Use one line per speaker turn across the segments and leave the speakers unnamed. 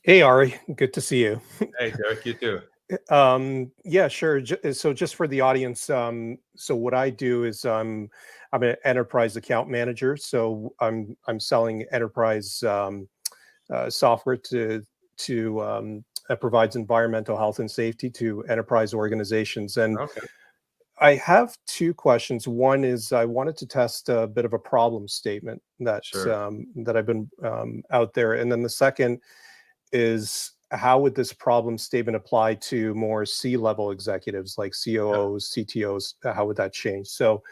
Hey Ari, good to see you.
Hey, Derek, you too.
Yeah, sure. So just for the audience, so what I do is I'm an enterprise account manager. So I'm selling enterprise software to that provides environmental health and safety to enterprise organizations. And
Okay,
I have two questions. One is I wanted to test a bit of a problem statement
sure.
that I've been out there, and then the second is how would this problem statement apply to more C-level executives like
Yeah.
COOs, CTOs? How would that change? So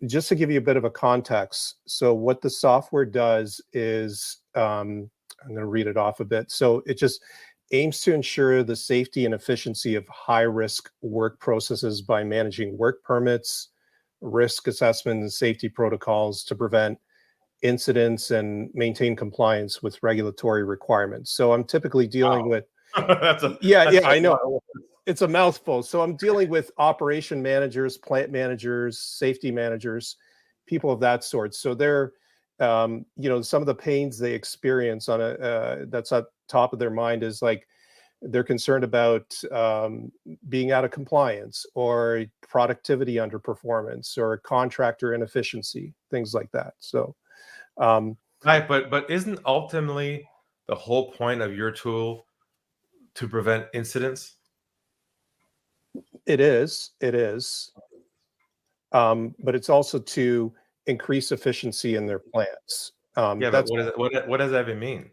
just to give you a bit of a context, so what the software does is, I'm going to read it off a bit. So it just aims to ensure the safety and efficiency of high-risk work processes by managing work permits, risk assessment, and safety protocols to prevent incidents and maintain compliance with regulatory requirements. So I'm typically dealing
Wow.
with,
That's a
yeah,
that's a
I know
lot of work.
it's a mouthful. So I'm dealing with operation managers, plant managers, safety managers, people of that sort. So they're, some of the pains they experience on that's at top of their mind is like they're concerned about being out of compliance or productivity underperformance or contractor inefficiency, things like that. So um,
Right, but isn't ultimately the whole point of your tool to prevent incidents?
it is, but it's also to increase efficiency in their plants.
Yeah, but
That's
what does that even mean?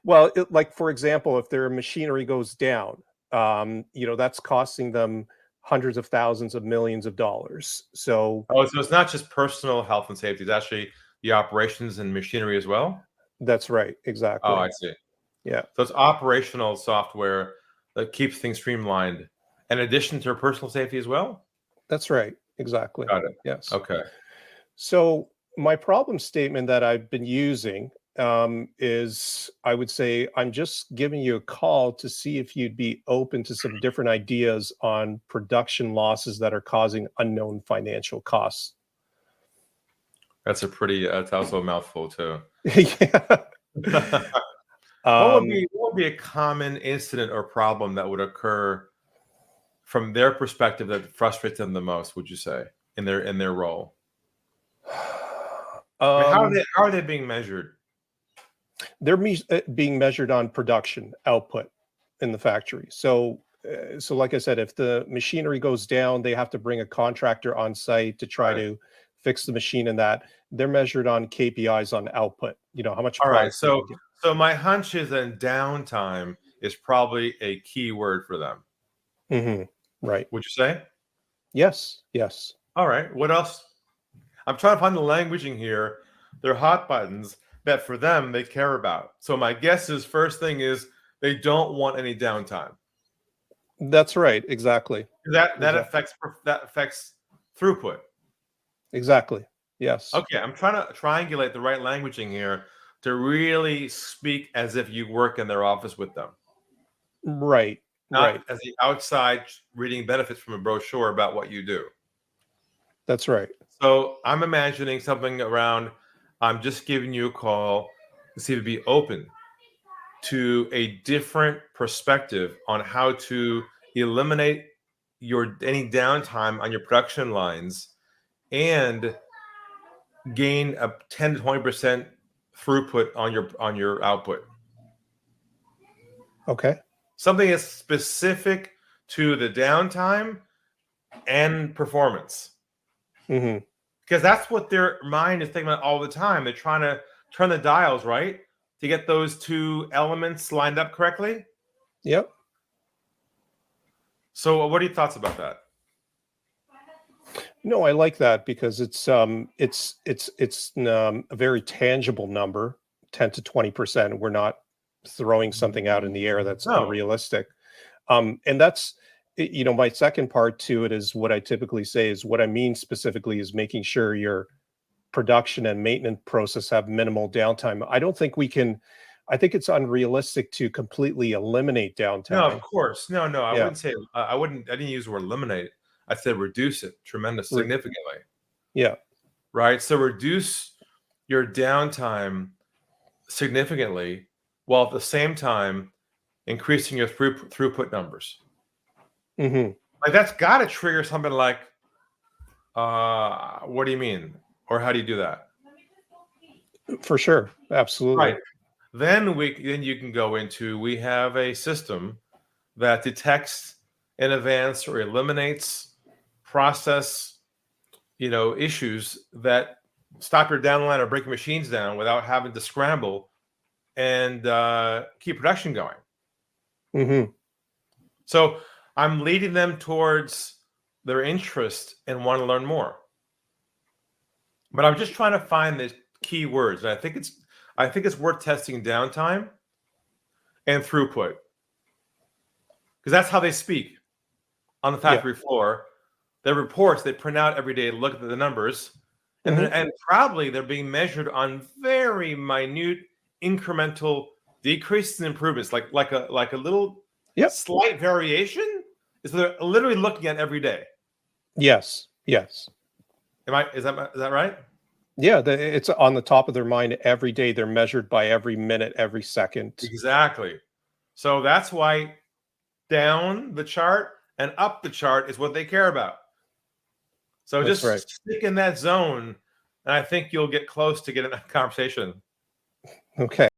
well, like for example, if their machinery goes down, that's costing them hundreds of thousands of millions of dollars. So
Oh, so it's not just personal health and safety, it's actually the operations and machinery as well?
that's right,
Oh,
exactly.
I see.
Yeah,
So it's operational software that keeps things streamlined in addition to personal safety as well?
that's right, exactly.
Got it.
Yes.
Okay.
So my problem statement that I've been using is I would say I'm just giving you a call to see if you'd be open to some different ideas on production losses that are causing unknown financial costs.
That's a pretty that's also a mouthful too.
Yeah. Um,
What would be a common incident or problem that would occur from their perspective that frustrates them the most, would you say, in their role? I mean,
um,
how are they being measured?
they're being measured on production output in the factory. So like I said, if the machinery goes down, they have to bring a contractor on site to try
Right.
to fix the machine. And that they're measured on KPIs on output. You know how much
All right.
product they
So
can get.
so my hunch is that downtime is probably a key word for them.
Right.
Would you say?
Yes. Yes.
All right. What else? I'm trying to find the languaging here. They're hot buttons that for them they care about. So my guess is first thing is they don't want any downtime.
That's right. Exactly. Exactly.
That affects throughput.
Exactly. Yes.
Okay, I'm trying to triangulate the right languaging here to really speak as if you work in their office with them,
Right.
not
Right.
as the outside reading benefits from a brochure about what you do.
That's right.
So I'm imagining something around, I'm just giving you a call to see if you'd be open to a different perspective on how to eliminate your any downtime on your production lines and gain a 10 to 20% throughput on your output.
Okay.
Something that's specific to the downtime and performance.
hmm
Because that's what their mind is thinking about all the time. They're trying to turn the dials, right? To get those two elements lined up correctly.
Yep.
So what are your thoughts about that?
No, I like that because it's a very tangible number, 10 to 20%. We're not throwing something out in the air that's
No.
unrealistic. And that's my second part to it is what I typically say is what I mean specifically is making sure your production and maintenance process have minimal downtime. I think it's unrealistic to completely eliminate
No, of
downtime.
course. No, I
Yeah.
wouldn't say I didn't use the word eliminate. I said reduce it
Re-
significantly.
yeah.
Right? So reduce your downtime significantly while at the same time increasing your throughput numbers.
Mm-hmm.
Like that's got to trigger something like, what do you mean? Or how do you do that?
For sure. Absolutely.
Right. Then you can go into, we have a system that detects in advance or eliminates process, issues that stop your downline or break your machines down without having to scramble and keep production going.
Mm-hmm.
So I'm leading them towards their interest and want to learn more. But I'm just trying to find the key words. And I think it's worth testing downtime and throughput, because that's how they speak on the factory floor. Their reports they print out every day, look at the numbers, and and probably they're being measured on very minute incremental decreases and improvements, like a little slight variation. Is they're literally looking at every day.
Yes. Yes.
Is that right?
Yeah, it's on the top of their mind every day. They're measured by every minute, every second.
Exactly. So that's why down the chart and up the chart is what they care about. So
That's
just stick in that zone, and I think you'll get close to getting that conversation.
Okay.